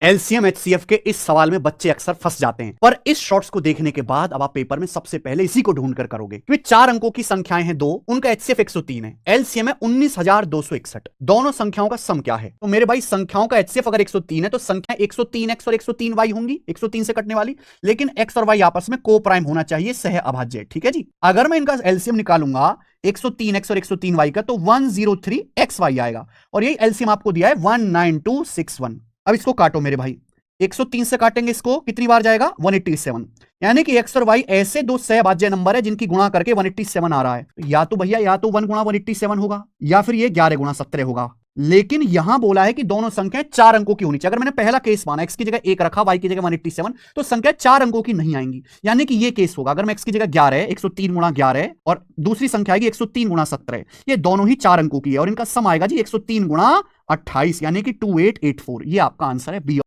LCM HCF के इस सवाल में बच्चे अक्सर फंस जाते हैं, पर इस शॉर्ट्स को देखने के बाद अब आप पेपर में सबसे पहले इसी को ढूंढ कर करोगे क्योंकि 4 अंकों की संख्याएं हैं 2, उनका एचसीएफ 103 है, एलसीएम है 19,261। दोनों संख्याओं का सम क्या है? तो मेरे भाई संख्याओं का एचसीएफ अगर 103 है तो संख्या 103x और 103y होंगी, 103 से कटने वाली, लेकिन x और y आपस में को प्राइम होना चाहिए, सह अभाज्य। ठीक है जी। अगर मैं इनका एलसीएम निकालूंगा 103x और 103y का तो 103xy आएगा, और यही एलसीएम आपको दिया है 19261। अब इसको काटो मेरे भाई, 103 से काटेंगे इसको, कितनी बार जाएगा? 187। यानी कि x और y ऐसे दो सहभाज्य नंबर है जिनकी गुणा करके 187 आ रहा है। या तो भैया या तो 1 गुणा 187 होगा या फिर ये 11 गुणा 17 होगा, लेकिन यहां बोला है कि दोनों संख्याएं 4 अंकों की होनी चाहिए। अगर मैंने पहला केस माना x की जगह 1 रखा, y की जगह 187, तो संख्या 4 अंकों की नहीं आएंगी, यानी कि ये केस होगा। अगर मैं x की जगह 11 है, 103 गुणा 11 और दूसरी संख्या आएगी 103 गुणा 17, ये दोनों ही 4 अंकों की है और इनका सम आएगा जी 103 गुणा 28, यानी कि 2884। ये आपका आंसर है बी।